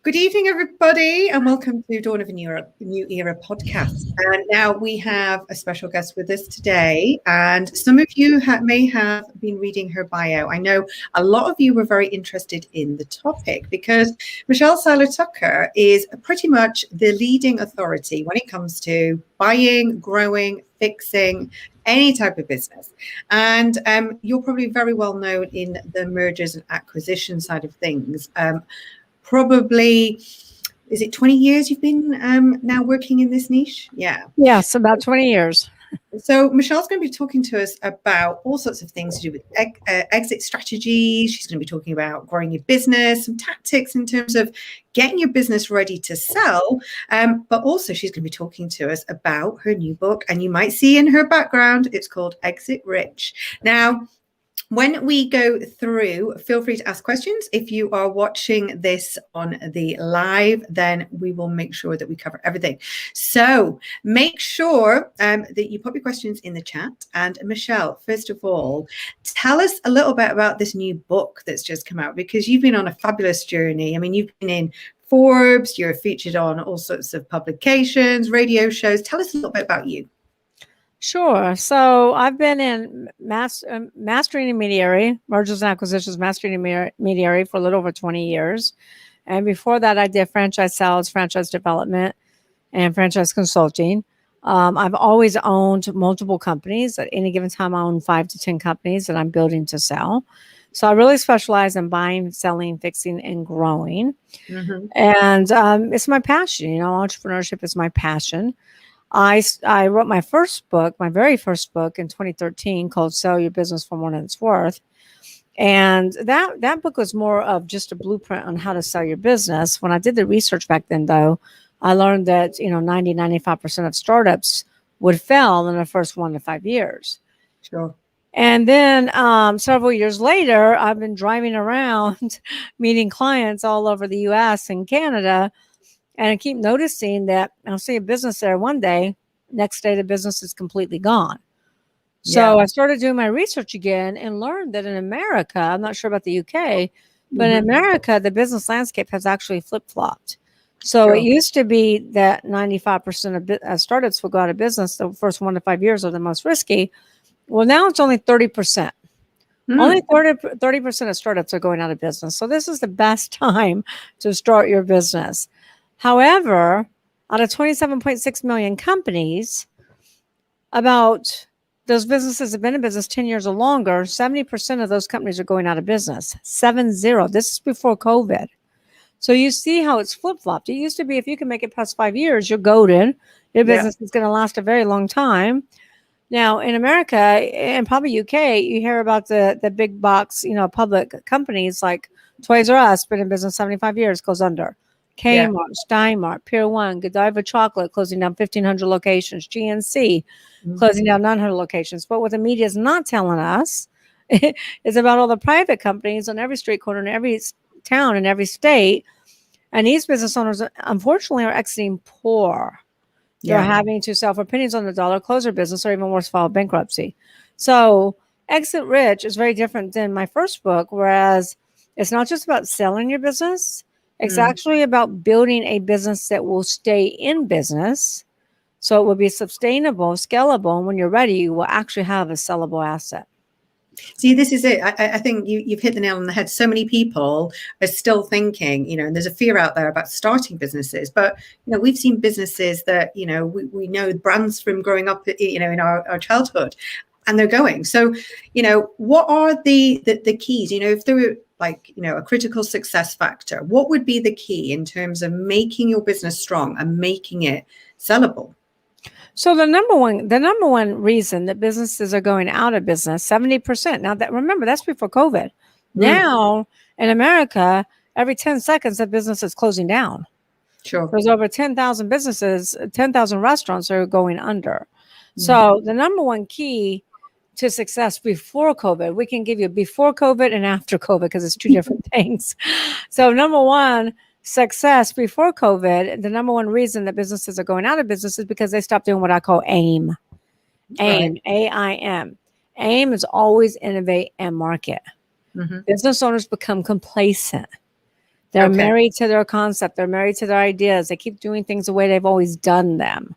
Good evening, everybody, and welcome to Dawn of a New Era podcast. And now we have a special guest with us today, and some of you may have been reading her bio. I know a lot of you were very interested in the topic because Michelle Seiler Tucker is pretty much the leading authority when it comes to buying, growing, fixing any type of business. And you're probably very well known in the mergers and acquisition side of things. Probably, is it 20 years you've been now working in this niche? Yeah. Yes, about 20 years. So Michelle's going to be talking to us about all sorts of things to do with exit strategies. She's going to be talking about growing your business, some tactics in terms of getting your business ready to sell. But also she's going to be talking to us about her new book. And you might see in her background, it's called Exit Rich. Now, when we go through, feel free to ask questions. If you are watching this on the live, then we will make sure that we cover everything. So make sure that you pop your questions in the chat. And Michelle, first of all, tell us a little bit about this new book that's just come out, because you've been on a fabulous journey. I mean, you've been in Forbes, you're featured on all sorts of publications, radio shows. Tell us a little bit about you. Sure. So I've been in master intermediary, mergers and acquisitions, master intermediary for a little over 20 years. And before that, I did franchise sales, franchise development, and franchise consulting. I've always owned multiple companies. At any given time, I own 5 to 10 companies that I'm building to sell. So I really specialize in buying, selling, fixing, and growing. Mm-hmm. And it's my passion. You know, entrepreneurship is my passion. I wrote my very first book in 2013 called Sell Your Business for More Than It's Worth. And that book was more of just a blueprint on how to sell your business. When I did the research back then, though, I learned that, 95% of startups would fail in the first 1 to 5 years. Sure. And then several years later, I've been driving around meeting clients all over the US and Canada. And I keep noticing that I'll see a business there one day, next day the business is completely gone. So I started doing my research again and learned that in America, I'm not sure about the UK, but in America, the business landscape has actually flip-flopped. So it used to be that 95% of startups will go out of business. The first 1 to 5 years are the most risky. Well, now it's only 30%. Only 30% of startups are going out of business. So this is the best time to start your business. However, out of 27.6 million companies, about those businesses have been in business 10 years or longer, 70% of those companies are going out of business. 70. This is before COVID. So you see how it's flip-flopped. It used to be if you can make it past 5 years, you're golden. Your business is going to last a very long time. Now, in America and probably UK, you hear about the big box, public companies like Toys R Us, been in business 75 years, goes under. Kmart, Steinmart, Pier 1, Godiva Chocolate, closing down 1,500 locations. GNC, closing down 900 locations. But what the media is not telling us is about all the private companies on every street corner in every town in every state. And these business owners, unfortunately, are exiting poor. They're having to sell for pennies on the dollar, close their business, or even worse, file bankruptcy. So Exit Rich is very different than my first book, whereas it's not just about selling your business. It's actually about building a business that will stay in business. So it will be sustainable, scalable. And when you're ready, you will actually have a sellable asset. See, this is it. I think you've hit the nail on the head. So many people are still thinking, and there's a fear out there about starting businesses. But, we've seen businesses that, we know brands from growing up, in our childhood, and they're going. So, what are the keys? If there were a critical success factor, what would be the key in terms of making your business strong and making it sellable? So the number one reason that businesses are going out of business, 70%. Now remember, that's before COVID. Now in America, every 10 seconds, a business is closing down. Sure. There's over 10,000 businesses, 10,000 restaurants are going under. So the number one key to success before COVID, we can give you before COVID and after COVID because it's two different things. So number one, success before COVID, the number one reason that businesses are going out of business is because they stopped doing what I call AIM. AIM, A-I-M. AIM is always innovate and market. Business owners become complacent. They're Okay. married to their concept. They're married to their ideas. They keep doing things the way they've always done them.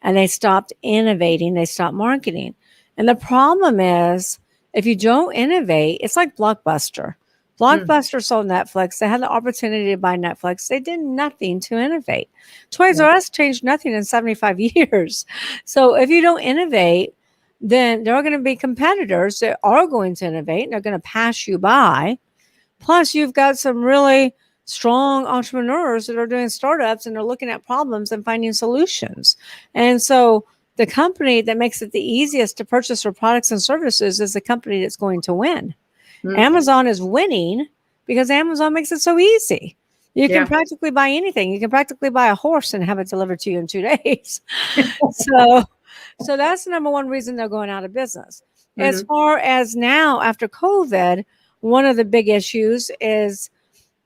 And they stopped innovating. They stopped marketing. And the problem is, if you don't innovate, it's like Blockbuster. Blockbuster sold Netflix. They had the opportunity to buy Netflix. They did nothing to innovate. Toys R Us changed nothing in 75 years. So if you don't innovate, then there are going to be competitors that are going to innovate and they're going to pass you by. Plus, you've got some really strong entrepreneurs that are doing startups and they're looking at problems and finding solutions. And so the company that makes it the easiest to purchase their products and services is the company that's going to win. Amazon is winning because Amazon makes it so easy. You can practically buy anything. You can practically buy a horse and have it delivered to you in 2 days. So that's the number one reason they're going out of business. As far as now, after COVID, one of the big issues is,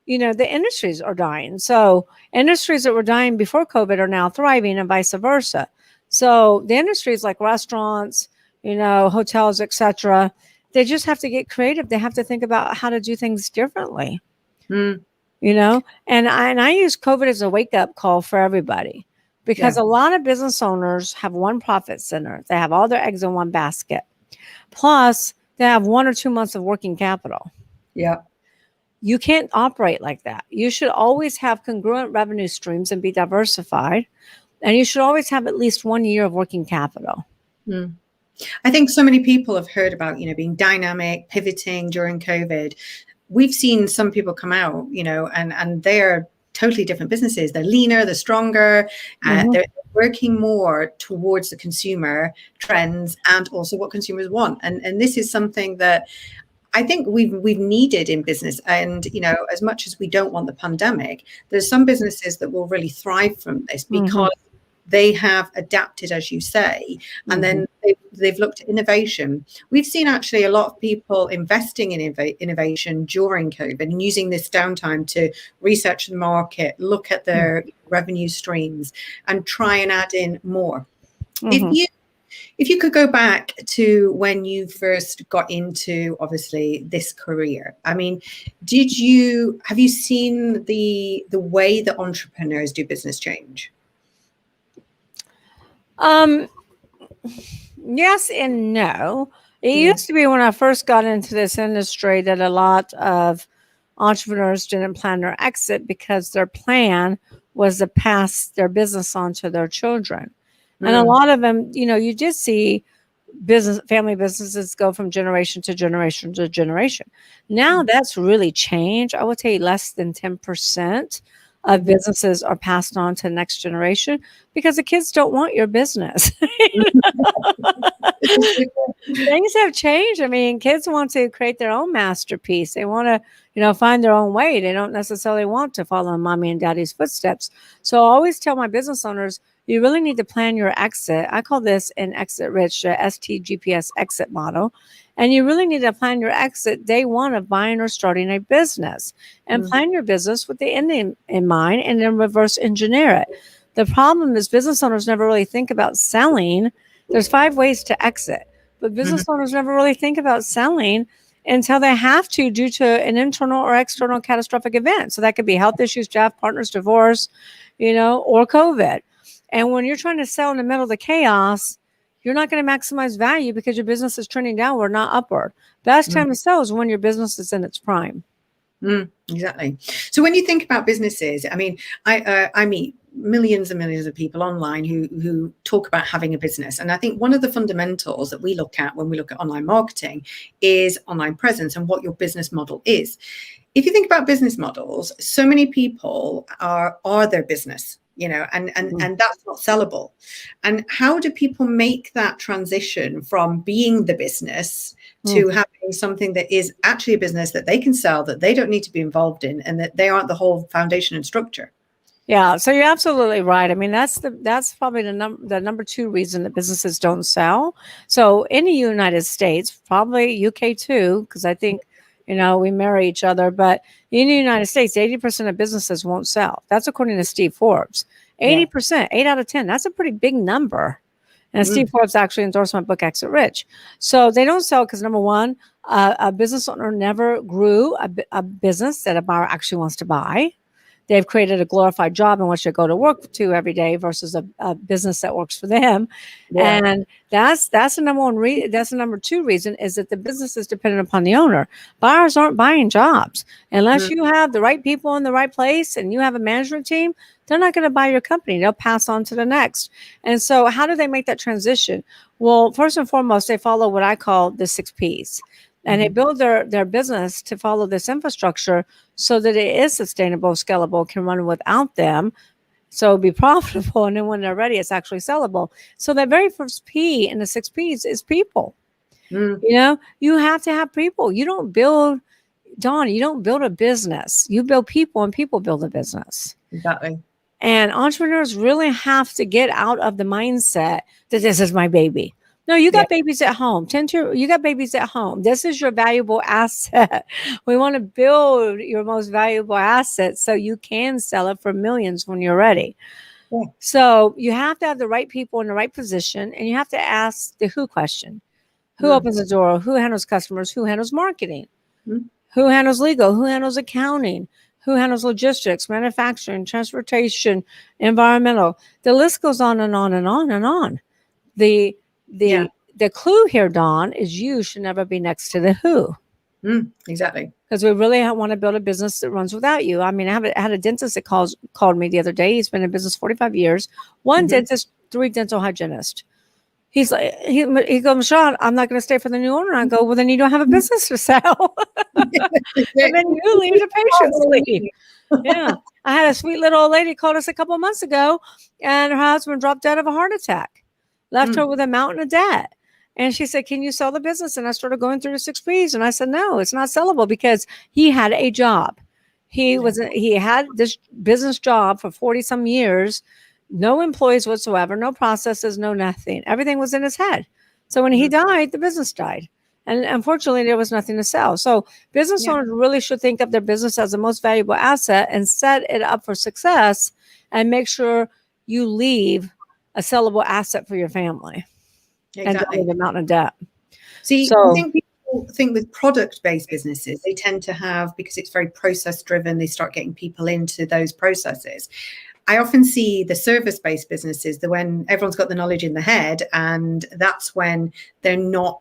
the industries are dying. So industries that were dying before COVID are now thriving and vice versa. So the industries like restaurants, hotels, etc., they just have to get creative. They have to think about how to do things differently. And I use COVID as a wake-up call for everybody because a lot of business owners have one profit center. They have all their eggs in one basket. Plus, they have 1 or 2 months of working capital. Yeah. You can't operate like that. You should always have congruent revenue streams and be diversified. And you should always have at least 1 year of working capital. I think so many people have heard about, being dynamic, pivoting during COVID. We've seen some people come out, and they're totally different businesses. They're leaner, they're stronger, they're working more towards the consumer trends and also what consumers want. And this is something that I think we've needed in business. And, as much as we don't want the pandemic, there's some businesses that will really thrive from this because they have adapted, as you say, and then they've looked at innovation. We've seen actually a lot of people investing in innovation during COVID and using this downtime to research the market, look at their revenue streams and try and add in more. If you could go back to when you first got into, obviously, this career, I mean, have you seen the way that entrepreneurs do business change? Yes and no. It used to be when I first got into this industry that a lot of entrepreneurs didn't plan their exit because their plan was to pass their business on to their children. And a lot of them, you just see family businesses go from generation to generation to generation. Now that's really changed. I would say less than 10% of businesses are passed on to the next generation because the kids don't want your business. Things have changed. I mean, kids want to create their own masterpiece. They want to, find their own way. They don't necessarily want to follow in mommy and daddy's footsteps. So I always tell my business owners, you really need to plan your exit. I call this an exit rich, STGPS exit model. And you really need to plan your exit day one of buying or starting a business and plan your business with the end in mind and then reverse engineer it. The problem is business owners never really think about selling. There's 5 ways to exit, but business owners never really think about selling until they have to due to an internal or external catastrophic event. So that could be health issues, death, partners, divorce, or COVID. And when you're trying to sell in the middle of the chaos, you're not going to maximize value because your business is trending downward, not upward. Best time to sell is when your business is in its prime. Exactly. So when you think about businesses, I mean, I meet millions and millions of people online who talk about having a business. And I think one of the fundamentals that we look at when we look at online marketing is online presence and what your business model is. If you think about business models, so many people are their business. And that's not sellable. And how do people make that transition from being the business to having something that is actually a business that they can sell, that they don't need to be involved in, and that they aren't the whole foundation and structure? Yeah, so you're absolutely right. I mean, that's probably the number 2 reason that businesses don't sell. So in the United States, probably UK too, because I think we marry each other. But in the United States, 80% of businesses won't sell. That's according to Steve Forbes. 80%, 8 out of 10. That's a pretty big number. And Steve Forbes actually endorsed my book, Exit Rich. So they don't sell because, number one, A business owner never grew a business that a buyer actually wants to buy. They've created a glorified job in which they go to work to every day versus a business that works for them. Yeah. And that's the number one that's the number two reason, is that the business is dependent upon the owner. Buyers aren't buying jobs unless you have the right people in the right place and you have a management team. They're not going to buy your company. They'll pass on to the next. And so how do they make that transition? Well, first and foremost, they follow what I call the 6 Ps. And they build their business to follow this infrastructure so that it is sustainable, scalable, can run without them. So it'll be profitable. And then when they're ready, it's actually sellable. So that very first P in the 6 Ps is people. You know, you have to have people. You don't build, Donna, you don't build a business. You build people, and people build a business. Exactly. And entrepreneurs really have to get out of the mindset that this is my baby. No, you got babies at home. You got babies at home. This is your valuable asset. We want to build your most valuable asset so you can sell it for millions when you're ready. Yeah. So you have to have the right people in the right position, and you have to ask the who question. Who opens the door? Who handles customers? Who handles marketing? Who handles legal? Who handles accounting? Who handles logistics, manufacturing, transportation, environmental? The list goes on and on and on and on. The clue here, Dawn, is you should never be next to the who. Exactly. Because we really want to build a business that runs without you. I mean, I had a dentist that called me the other day. He's been in business 45 years. One dentist, 3 dental hygienists. He's like, he goes, Michelle, I'm not going to stay for the new owner. I go, well, then you don't have a business to sell. And then you leave the patients leave. Yeah. I had a sweet little old lady called us a couple of months ago, and her husband dropped dead of a heart attack. Left her with a mountain of debt. And she said, can you sell the business? And I started going through the 6 Ps. And I said, no, it's not sellable, because he had a job. He had this business job for 40 some years, no employees whatsoever, no processes, no nothing. Everything was in his head. So when he died, the business died. And unfortunately, there was nothing to sell. So business owners really should think of their business as the most valuable asset and set it up for success, and make sure you leave a sellable asset for your family. Exactly. And don't leave a mountain of debt. See, I think people think with product-based businesses, they tend to have, because it's very process-driven, they start getting people into those processes. I often see the service-based businesses, when everyone's got the knowledge in the head, and that's when they're not,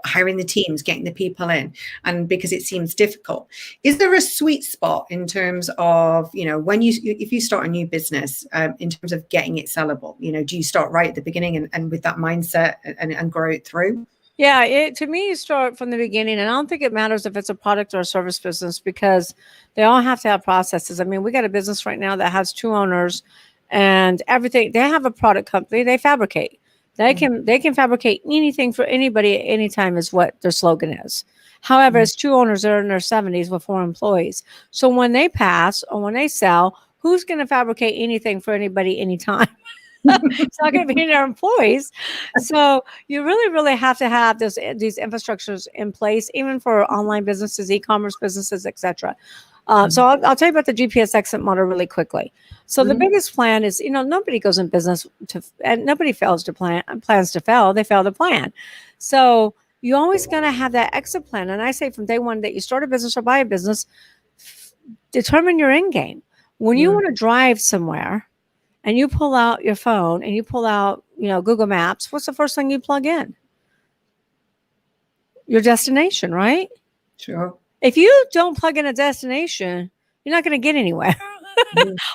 hiring the teams, getting the people in, and because it seems difficult. Is there a sweet spot in terms of, if you start a new business, in terms of getting it sellable? Do you start right at the beginning and with that mindset and grow it through? Yeah, to me, you start from the beginning, and I don't think it matters if it's a product or a service business, because they all have to have processes. I mean, we got a business right now that has 2 owners, and everything. They have a product company. They fabricate. They can fabricate anything for anybody at any time, is what their slogan is. However, it's 2 owners that are in their 70s with 4 employees. So when they pass or when they sell, who's going to fabricate anything for anybody anytime? It's not going to be their employees. So you really, really have to have these infrastructures in place, even for online businesses, e-commerce businesses, etc. So I'll tell you about the GPS exit model really quickly. So the biggest plan is, nobody goes in business and nobody plans to fail. They fail to plan. So you always going to have that exit plan. And I say from day one that you start a business or buy a business, determine your end game. When you want to drive somewhere, and you pull out your phone and you pull out, Google Maps, what's the first thing you plug in? Your destination, right? Sure. If you don't plug in a destination, you're not going to get anywhere.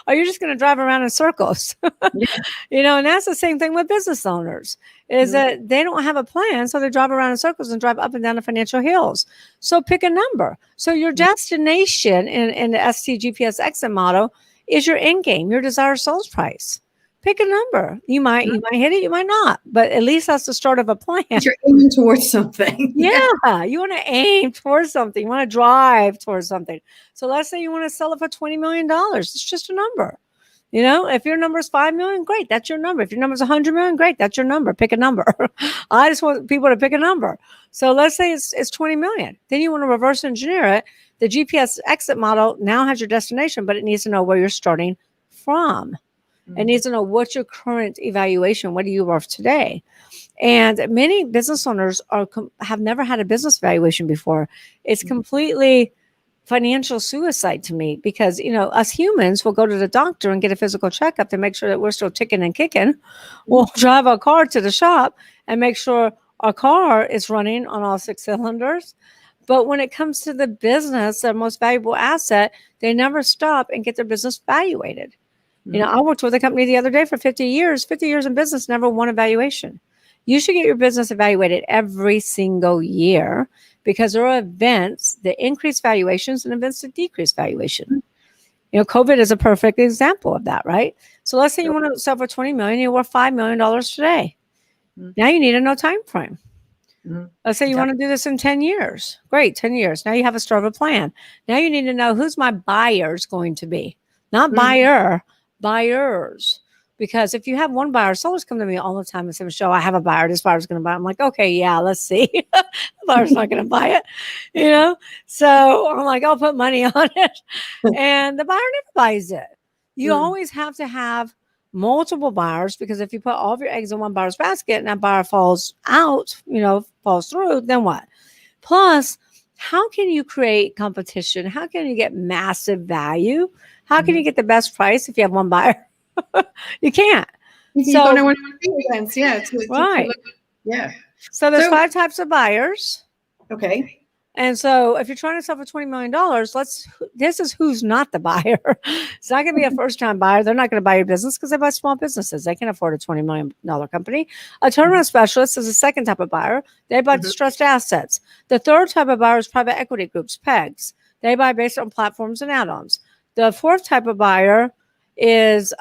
Or you're just going to drive around in circles. And that's the same thing with business owners, is that they don't have a plan. So they drive around in circles and drive up and down the financial hills. So pick a number. So your destination in the ST GPS exit model is your end game, your desired sales price. Pick a number. You might hit it, you might not, but at least that's the start of a plan. You're aiming towards something. Yeah, you want to aim towards something. You want to drive towards something. So let's say you want to sell it for $20 million. It's just a number. If your number is 5 million, great, that's your number. If your number is 100 million, great, that's your number. Pick a number. I just want people to pick a number. So let's say it's 20 million. Then you want to reverse engineer it. The GPS exit model now has your destination, but it needs to know where you're starting from. It needs to know what's your current evaluation. What are you worth today? And many business owners have never had a business valuation before. It's completely financial suicide to me because, us humans will go to the doctor and get a physical checkup to make sure that we're still ticking and kicking. We'll drive our car to the shop and make sure our car is running on all 6 cylinders. But when it comes to the business, their most valuable asset, they never stop and get their business evaluated. I worked with a company the other day for 50 years. 50 years in business, never won a valuation. You should get your business evaluated every single year because there are events that increase valuations and events that decrease valuation. COVID is a perfect example of that, right? So let's say you want to sell for $20 million, you're worth $5 million today. Now you need a no time frame. Let's say you want to do this in 10 years. Great, 10 years. Now you have a start of a plan. Now you need to know who's my buyers going to be. Not buyer, buyers. Because if you have one buyer, sellers come to me all the time and say, Michelle, I have a buyer. This buyer's going to buy it. I'm like, okay, yeah, let's see. The buyer's not going to buy it, So I'm like, I'll put money on it. And the buyer never buys it. You always have to have multiple buyers because if you put all of your eggs in one buyer's basket and that buyer falls out, falls through, then what? Plus, how can you create competition? How can you get massive value? How can you get the best price if you have one buyer? You can't. You don't know what to do against. Right. Yeah. So there's 5 types of buyers. Okay. And so if you're trying to sell for $20 million, this is who's not the buyer. It's not going to be a first-time buyer. They're not going to buy your business because they buy small businesses. They can afford a $20 million company. A turnaround specialist is a second type of buyer. They buy distressed assets. The third type of buyer is private equity groups, PEGs. They buy based on platforms and add-ons. The fourth type of buyer is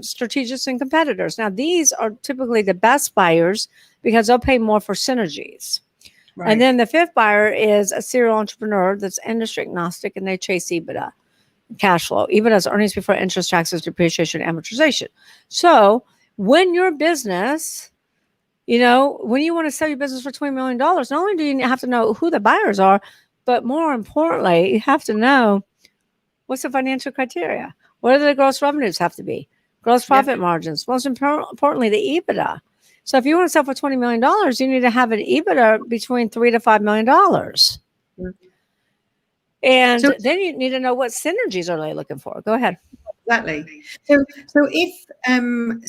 strategists and competitors. Now, these are typically the best buyers because they'll pay more for synergies. Right. And then the fifth buyer is a serial entrepreneur that's industry agnostic and they chase EBITDA, cash flow, even as earnings before interest, taxes, depreciation, amortization. So when your business, when you want to sell your business for $20 million, not only do you have to know who the buyers are, but more importantly, you have to know what's the financial criteria. What do the gross revenues have to be? Gross profit margins. Most importantly, the EBITDA. So if you want to sell for $20 million, you need to have an EBITDA between $3 to $5 million. And then you need to know what synergies are they looking for. Go ahead. Exactly. So if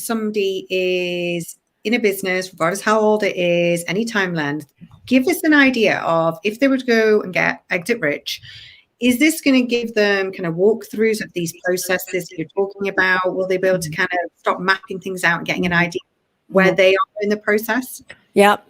somebody is in a business, regardless how old it is, any time length, give us an idea of if they were to go and get exit rich, is this going to give them kind of walkthroughs of these processes that you're talking about? Will they be able to kind of start mapping things out and getting an idea where they are in the process? Yep.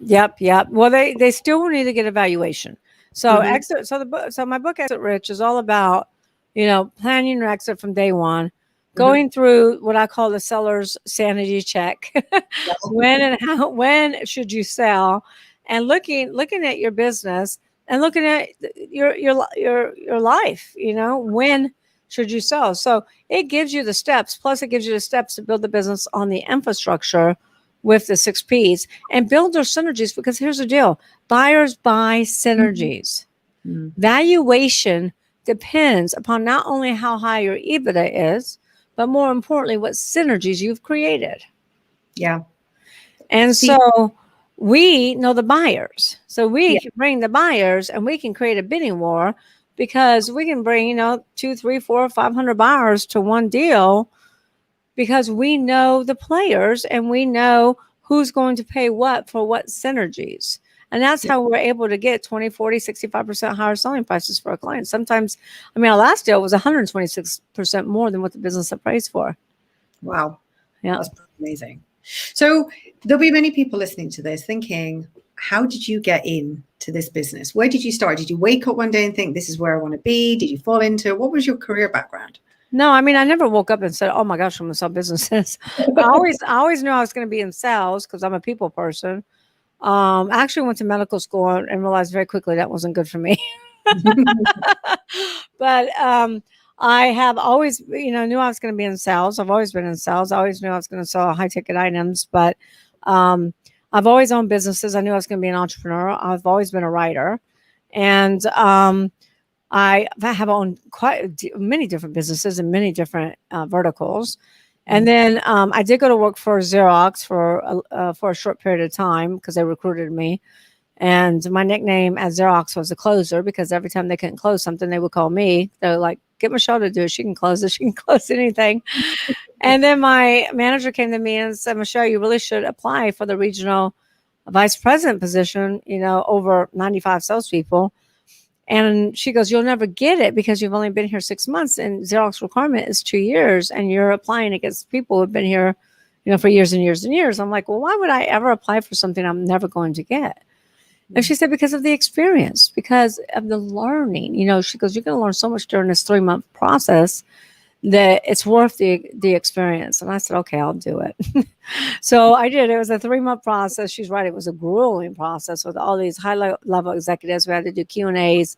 Well, they still will need to get evaluation. So exit. So my book Exit Rich is all about, planning your exit from day one, going through what I call the seller's sanity check. When should you sell, and looking at your business and looking at your life. When should you sell? So it gives you the steps. Plus, it gives you the steps to build the business on the infrastructure with the 6 Ps and build those synergies, because here's the deal. Buyers buy synergies. Valuation depends upon not only how high your EBITDA is, but more importantly, what synergies you've created. Yeah. And so we know the buyers. So we can bring the buyers and we can create a bidding war, because we can bring, 2, 3, 4, 500 buyers to one deal, because we know the players and we know who's going to pay what for what synergies. And that's how we're able to get 20, 40, 65% higher selling prices for our clients. Sometimes, our last deal was 126% more than what the business appraised for. Wow. Yeah. That's amazing. So there'll be many people listening to this thinking, how did you get into this business? Where did you start? Did you wake up one day and think, this is where I want to be? Did you fall into, what was your career background? No, I never woke up and said, oh my gosh, I'm going to sell businesses. I always knew I was going to be in sales because I'm a people person. I actually went to medical school and realized very quickly that wasn't good for me. But I have always, knew I was going to be in sales. I've always been in sales. I always knew I was going to sell high ticket items, but I've always owned businesses. I knew I was going to be an entrepreneur. I've always been a writer. And I have owned many different businesses and many different verticals. And then I did go to work for Xerox for a short period of time because they recruited me. And my nickname at Xerox was a closer because every time they couldn't close something, they would call me. They're like, get Michelle to do it. She can close it. She can close anything. And then my manager came to me and said, Michelle, you really should apply for the regional vice president position, over 95 salespeople. And she goes, you'll never get it because you've only been here 6 months and Xerox requirement is 2 years and you're applying against people who've been here, for years and years and years. I'm like, well, why would I ever apply for something I'm never going to get? And she said, because of the experience, because of the learning, she goes, you're going to learn so much during this 3-month process that it's worth the experience. And I said, okay, I'll do it. So I did. It was a 3-month process. She's right. It was a grueling process with all these high level executives. We had to do Q&As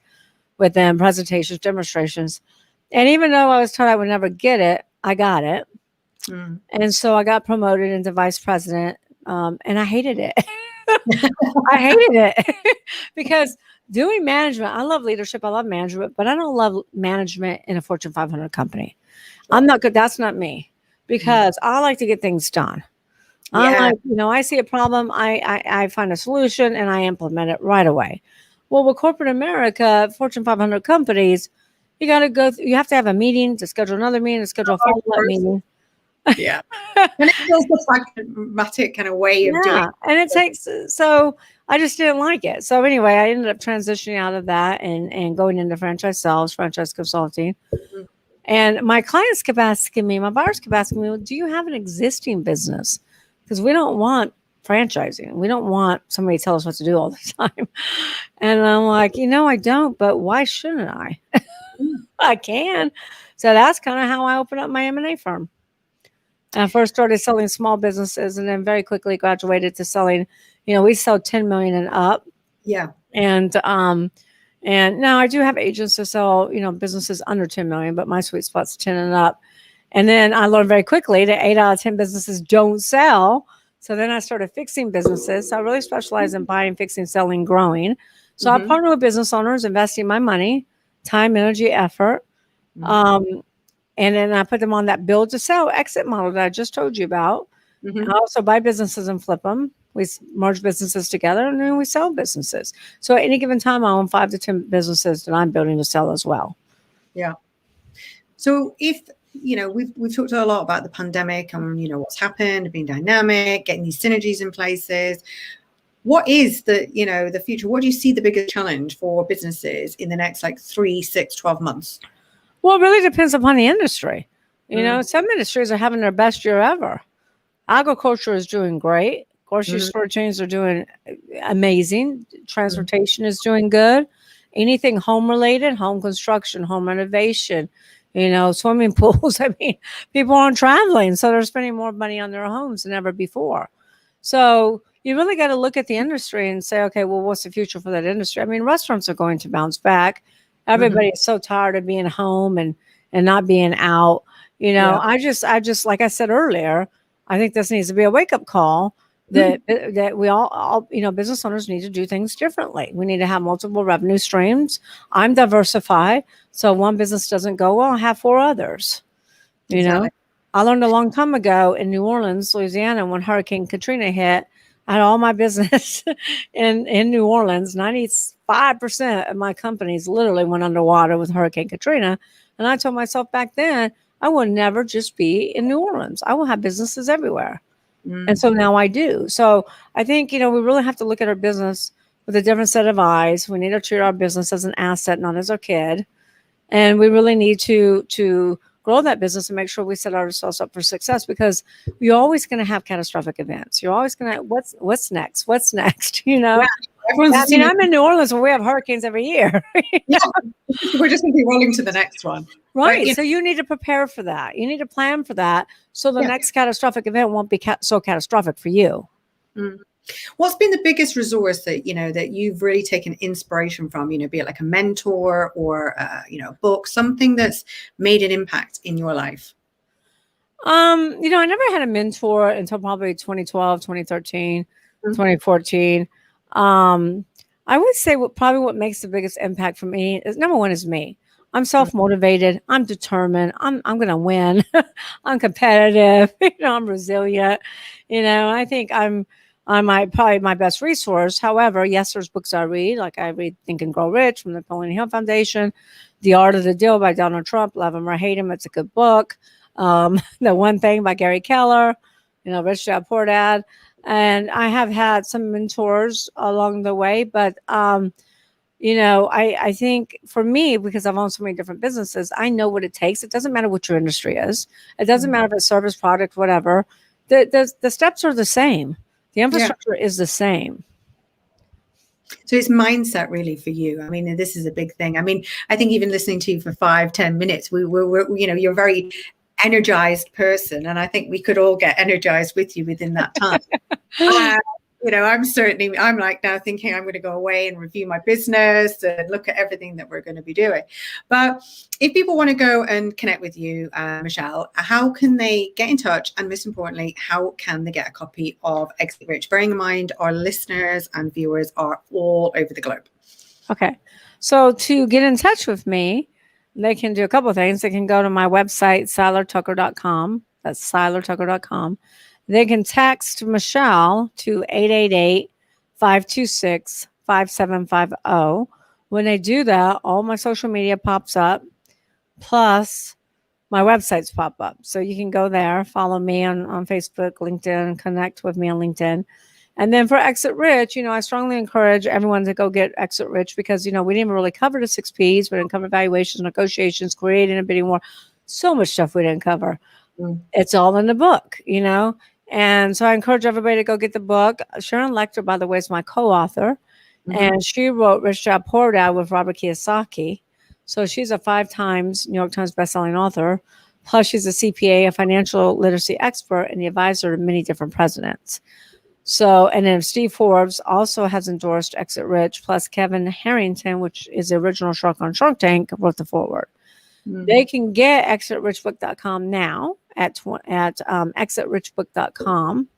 with them, presentations, demonstrations. And even though I was told I would never get it, I got it. And so I got promoted into vice president. And I hated it. I hated it because doing management, I love leadership. I love management, but I don't love management in a Fortune 500 company. I'm not good. That's not me because I like to get things done. I like, I see a problem. I find a solution and I implement it right away. Well, with corporate America, Fortune 500 companies, you got to go, you have to have a meeting to schedule another meeting, to schedule a follow-up meeting. Yeah. And it feels the pragmatic kind of way of doing it. And it takes, so I just didn't like it. So anyway, I ended up transitioning out of that and going into franchise sales, franchise consulting. And my clients kept asking me, my buyers kept asking me, well, do you have an existing business? Because we don't want franchising. We don't want somebody to tell us what to do all the time. And I'm like, I don't, but why shouldn't I? I can. So that's kind of how I opened up my M&A firm. I first started selling small businesses and then very quickly graduated to selling, we sell 10 million and up. Yeah. And now I do have agents to sell, businesses under 10 million, but my sweet spot's 10 and up. And then I learned very quickly that 8 out of 10 businesses don't sell. So then I started fixing businesses. So I really specialize in buying, fixing, selling, growing. So I partner with business owners, investing my money, time, energy, effort. And then I put them on that build to sell exit model that I just told you about. I also buy businesses and flip them. We merge businesses together and then we sell businesses. So at any given time, I own 5 to 10 businesses that I'm building to sell as well. Yeah. So if, we've talked a lot about the pandemic and, what's happened, being dynamic, getting these synergies in places. What is the future? What do you see the biggest challenge for businesses in the next 3, 6, 12 months? Well, it really depends upon the industry. Some industries are having their best year ever. Agriculture is doing great. Grocery store chains are doing amazing. Transportation is doing good. Anything home related, home construction, home renovation, swimming pools. I mean, people aren't traveling, so they're spending more money on their homes than ever before. So you really got to look at the industry and say, okay, well, what's the future for that industry? I mean, restaurants are going to bounce back. Everybody is so tired of being home and not being out. I just, like I said earlier, I think this needs to be a wake-up call that we all, business owners need to do things differently. We need to have multiple revenue streams. I'm diversified. So one business doesn't go well, I have 4 others. Exactly. I learned a long time ago in New Orleans, Louisiana, when Hurricane Katrina hit, I had all my business in New Orleans. 95% of my companies literally went underwater with Hurricane Katrina. And I told myself back then, I will never just be in New Orleans. I will have businesses everywhere. And so now I do. So I think, we really have to look at our business with a different set of eyes. We need to treat our business as an asset, not as our kid. And we really need to grow that business and make sure we set ourselves up for success because you're always going to have catastrophic events. You're always going to, what's next? What's next? Yeah, I'm in New Orleans where we have hurricanes every year. Yeah, we're just going to be rolling to the next one. Right. So you need to prepare for that. You need to plan for that. So the next catastrophic event won't be so catastrophic for you. What's been the biggest resource that, that you've really taken inspiration from, be it like a mentor or, a book, something that's made an impact in your life? I never had a mentor until probably 2012, 2013, 2014. I would say what makes the biggest impact for me is, number one, is me. I'm self-motivated. I'm determined. I'm going to win. I'm competitive. I'm resilient. I think I'm probably my best resource. However, yes, there's books I read. Like I read Think and Grow Rich from the Napoleon Hill Foundation, The Art of the Deal by Donald Trump. Love him or hate him, it's a good book. The One Thing by Gary Keller. Rich Dad Poor Dad. And I have had some mentors along the way, but I think for me, because I've owned so many different businesses, I know what it takes. It doesn't matter what your industry is. It doesn't matter if it's service, product, whatever. The steps are the same. The infrastructure is the same. So it's mindset really for you. I mean, this is a big thing. I mean, I think even listening to you for 5-10 minutes, you're a very energized person, and I think we could all get energized with you within that time. I'm like now thinking I'm going to go away and review my business and look at everything that we're going to be doing. But if people want to go and connect with you, Michelle, how can they get in touch? And most importantly, how can they get a copy of Exit Rich? Bearing in mind our listeners and viewers are all over the globe. Okay. So to get in touch with me, they can do a couple of things. They can go to my website, seilertucker.com. That's seilertucker.com. They can text Michelle to 888-526-5750. When they do that, all my social media pops up, plus my websites pop up. So you can go there, follow me on Facebook, LinkedIn, connect with me on LinkedIn. And then for Exit Rich, I strongly encourage everyone to go get Exit Rich because, we didn't even really cover the 6 Ps. We didn't cover valuations, negotiations, creating a bidding war. So much stuff we didn't cover. It's all in the book, And so I encourage everybody to go get the book. Sharon Lecter, by the way, is my co-author. And she wrote Rich Dad Poor Dad with Robert Kiyosaki. So she's a 5 times New York Times bestselling author. Plus she's a CPA, a financial literacy expert, and the advisor to many different presidents. So, and then Steve Forbes also has endorsed Exit Rich, plus Kevin Harrington, which is the original Shark on Shark Tank, wrote the foreword. They can get exitrichbook.com now at exitrichbook.com.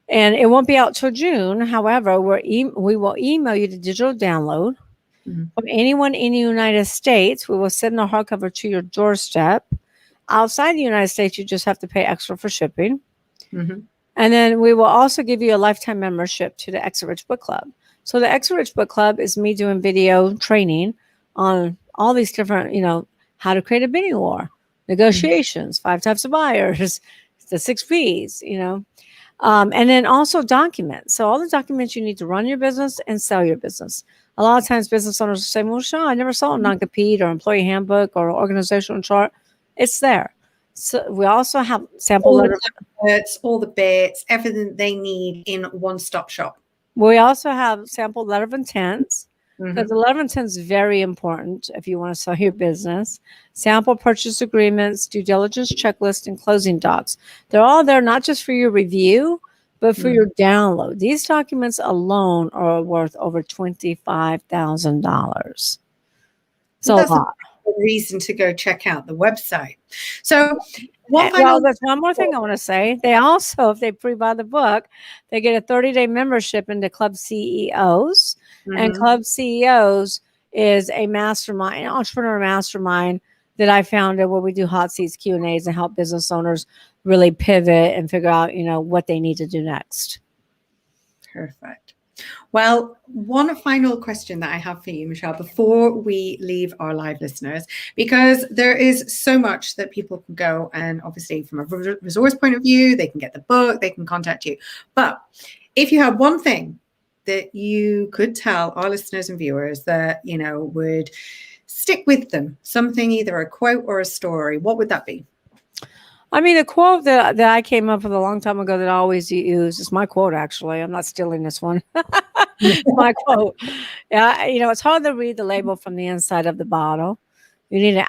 And it won't be out till June. However, we will email you the digital download. From anyone in the United States. We will send the hardcover to your doorstep. Outside the United States, you just have to pay extra for shipping. And then we will also give you a lifetime membership to the Exit Rich Book Club. So the Exit Rich Book Club is me doing video training on all these different, how to create a bidding war, negotiations, 5 types of buyers, the 6 Ps, and then also documents. So all the documents you need to run your business and sell your business. A lot of times business owners say, well, sure, I never saw a non-compete or employee handbook or organizational chart. It's there. So we also have sample letters, all the bits, everything they need in one-stop shop. We also have sample letter of intents, because the letter of intent is very important if you want to sell your business. Sample purchase agreements, due diligence checklist, and closing docs. They're all there not just for your review, but for your download. These documents alone are worth over $25,000. So a lot. Reason to go check out the website. So there's one more thing I want to say. They also, if they pre-buy the book, they get a 30-day membership into Club CEOs. And Club CEOs is a mastermind, an entrepreneur mastermind that I founded where we do hot seats, Q&As, and help business owners really pivot and figure out, what they need to do next. Perfect. Well, one final question that I have for you, Michelle, before we leave our live listeners, because there is so much that people can go and obviously from a resource point of view, they can get the book, they can contact you. But if you had one thing that you could tell our listeners and viewers that, would stick with them, something, either a quote or a story, what would that be? I mean, a quote that I came up with a long time ago that I always use is my quote, actually. I'm not stealing this one. My quote. Yeah, it's hard to read the label from the inside of the bottle. You need an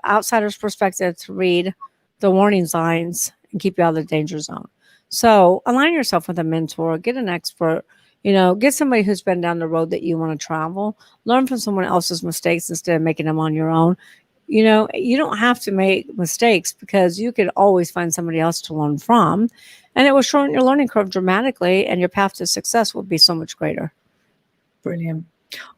outsider's perspective to read the warning signs and keep you out of the danger zone. So align yourself with a mentor, get an expert, get somebody who's been down the road that you want to travel. Learn from someone else's mistakes instead of making them on your own. You don't have to make mistakes because you could always find somebody else to learn from. And it will shorten your learning curve dramatically and your path to success will be so much greater. Brilliant.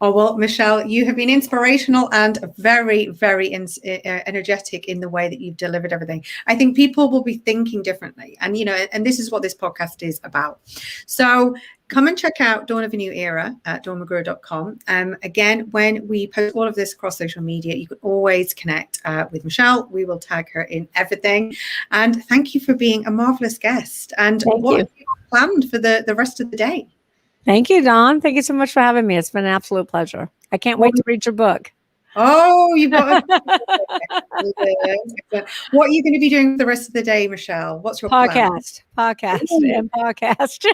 Oh, well, Michelle, you have been inspirational and very, very energetic in the way that you've delivered everything. I think people will be thinking differently. And, and this is what this podcast is about. So come and check out Dawn of a New Era at dawnmcgruer.com. Again, when we post all of this across social media, you can always connect with Michelle. We will tag her in everything. And thank you for being a marvelous guest. And what have you planned for the rest of the day? Thank you, Dawn. Thank you so much for having me. It's been an absolute pleasure. I can't wait to read your book. Oh, you've got What are you going to be doing for the rest of the day, Michelle? What's your podcast? Plan? Podcast. Podcasts.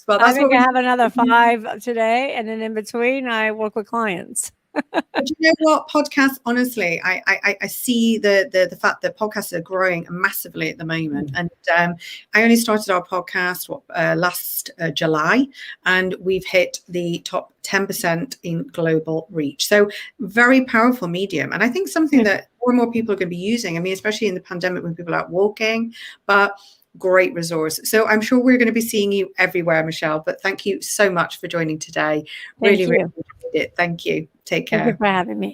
Well, I think I have another 5 today, and then in between, I work with clients. But you know what, podcasts, honestly, I see the fact that podcasts are growing massively at the moment. And I only started our podcast last July, and we've hit the top 10% in global reach. So very powerful medium. And I think something that more and more people are going to be using, I mean, especially in the pandemic when people are out walking, but great resource. So I'm sure we're going to be seeing you everywhere, Michelle, but thank you so much for joining today. Really enjoyed it. Thank you. Take care. Thank you for having me.